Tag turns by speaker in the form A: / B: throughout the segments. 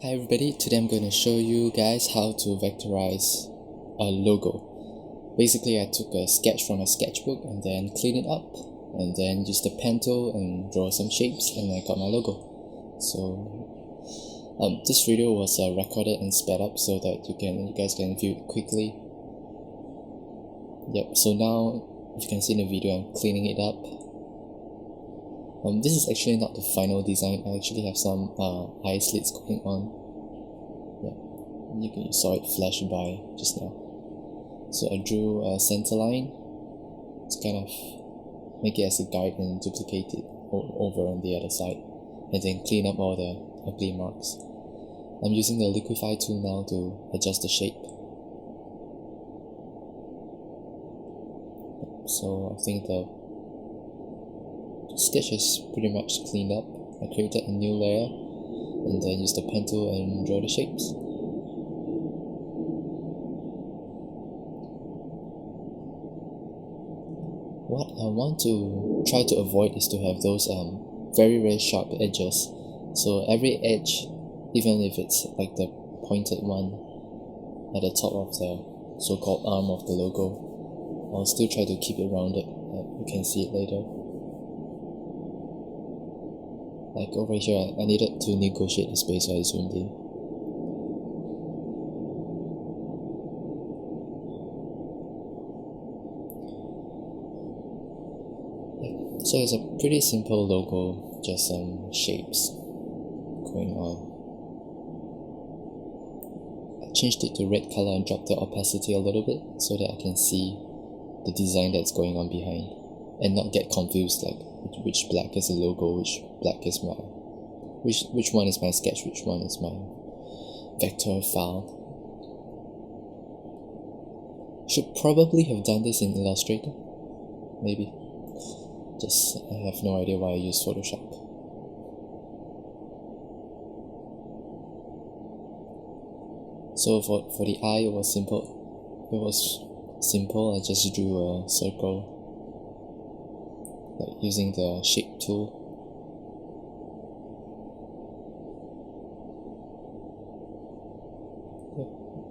A: Hi everybody, today I'm going to show you guys how to vectorize a logo. Basically, I took a sketch from a sketchbook and then cleaned it up and then used a pen tool and draw some shapes and I got my logo. So this video was recorded and sped up so that you guys can view it quickly. Yep, so now if you can see in the video, I'm cleaning it up. This is actually not the final design. I actually have some eye slits going on. Yeah, you saw it flash by just now. So I drew a center line to kind of make it as a guide and duplicate it over on the other side, and then clean up all the ugly marks. I'm using the liquify tool now to adjust the shape. So I think the sketch is pretty much cleaned up. I created a new layer and then used the pen tool and draw the shapes. What I want to try to avoid is to have those very sharp edges. So every edge, even if it's like the pointed one at the top of the so-called arm of the logo, I'll still try to keep it rounded. You can see it later. Like over here, I needed to negotiate the space, so I zoomed in. So it's a pretty simple logo, just some shapes going on. I changed it to red color and dropped the opacity a little bit so that I can see the design that's going on behind and not get confused like which black is the logo, which one is my sketch, which one is my vector file. Should probably have done this in Illustrator, maybe. Just I have no idea why I use Photoshop. So for the eye, it was simple. I just drew a circle, like using the shape tool.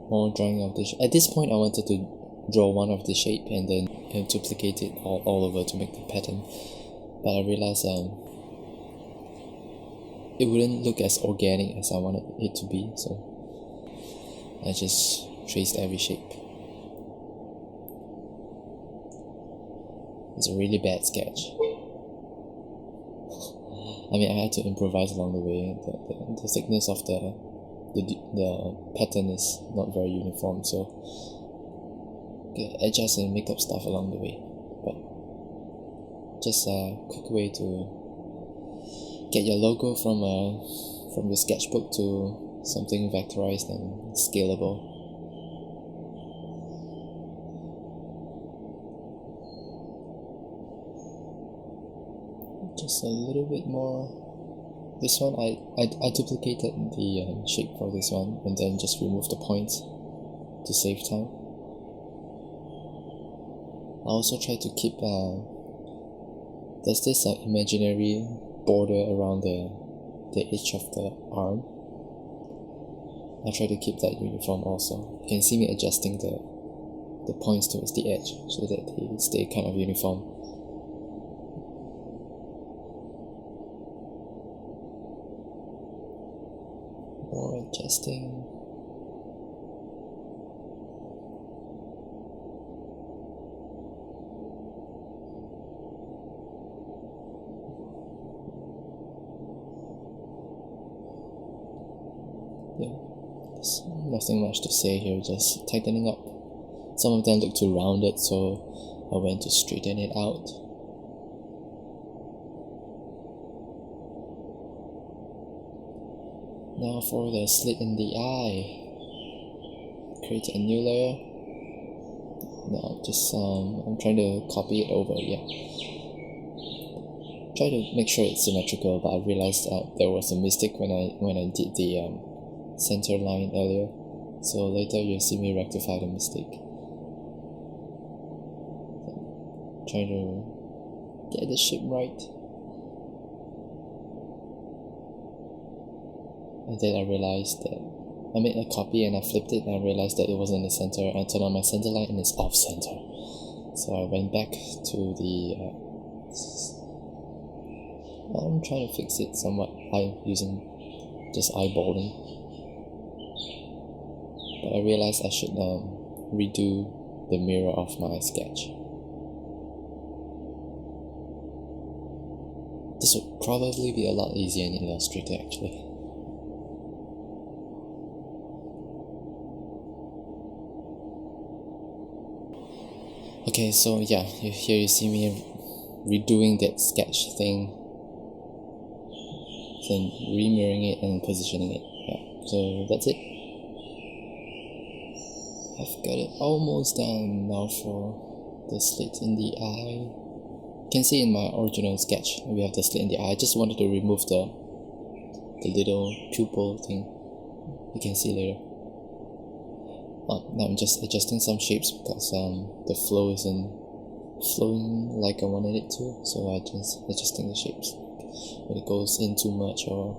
A: More drawing of this. At this point, I wanted to draw one of the shape and then duplicate it all over to make the pattern, but I realized it wouldn't look as organic as I wanted it to be, so I just traced every shape. It's a really bad sketch. I mean, I had to improvise along the way. The thickness of the pattern is not very uniform, so adjust and make up stuff along the way. But just a quick way to get your logo from your sketchbook to something vectorized and scalable. Just a little bit more. This one I duplicated the shape for this one and then just removed the points to save time. I also try to keep there's this imaginary border around the edge of the arm. I try to keep that uniform also. You can see me adjusting the points towards the edge so that they stay kind of uniform. More adjusting. Yeah, there's nothing much to say here, just tightening up. Some of them look too rounded, so I went to straighten it out. Now for the slit in the eye, create a new layer. Now just I'm trying to copy it over. Yeah, try to make sure it's symmetrical, but I realized there was a mistake when I did the center line earlier, so later you'll see me rectify the mistake. Trying to get the shape right. and then I realized that I made a copy and I flipped it and I realized that it wasn't in the center. I turned on my center line and it's off center. So I went back to the I'm trying to fix it somewhat by using just eyeballing, but I realized I should redo the mirror of my sketch. This would probably be a lot easier in Illustrator actually. Okay, so yeah, here you see me redoing that sketch thing, then remirroring it and positioning it. Yeah, so that's it. I've got it almost done now for the slit in the eye. You can see in my original sketch we have the slit in the eye. I just wanted to remove the little pupil thing. You can see later. Now I'm just adjusting some shapes because the flow isn't flowing like I wanted it to, so I just adjusting the shapes when it goes in too much or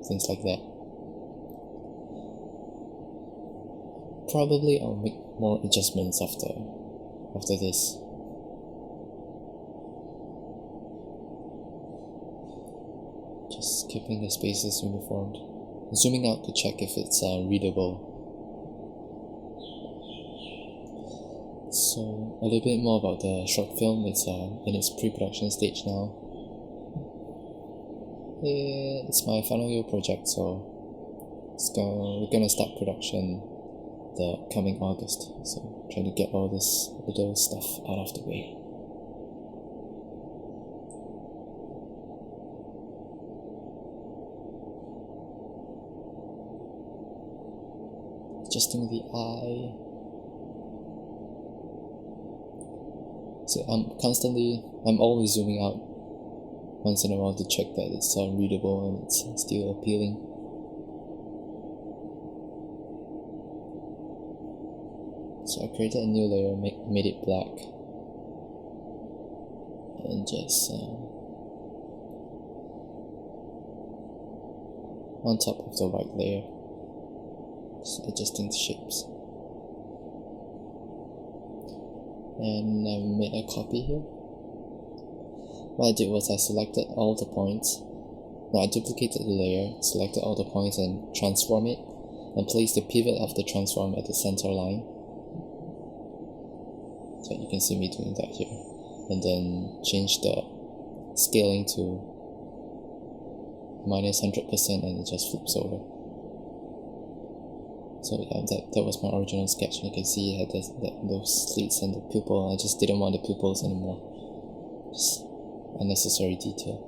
A: things like that. Probably I'll make more adjustments after this. Just keeping the spaces uniformed. Zooming out to check if it's readable. So a little bit more about the short film. It's in its pre-production stage now. It's my final year project, so we're gonna start production the coming August. So trying to get all this little stuff out of the way. Adjusting the eye. So I'm always zooming out once in a while to check that it's readable and it's still appealing. So I created a new layer, made it black, and just on top of the white layer, just adjusting the shapes. And I made a copy here. What I did was I selected all the points. Now I duplicated the layer, selected all the points and transform it, and place the pivot of the transform at the center line. So you can see me doing that here. And then change the scaling to -100% and it just flips over. So yeah, that was my original sketch. You can see it had those slits and the pupil. I just didn't want the pupils anymore. Just unnecessary detail.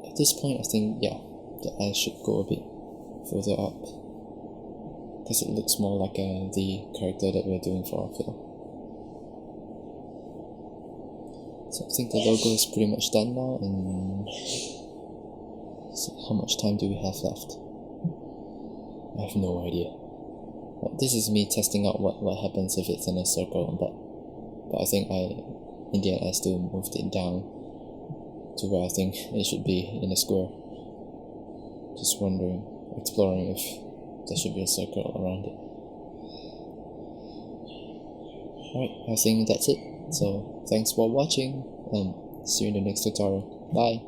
A: At this point I think, yeah, that I should go a bit further up, because it looks more like the character that we're doing for our film. So I think the logo is pretty much done now, and so how much time do we have left? I have no idea. But this is me testing out what happens if it's in a circle, but I think in the end I still moved it down to where I think it should be in a square. Just exploring if there should be a circle around it. Alright, I think that's it. So thanks for watching and see you in the next tutorial. Bye!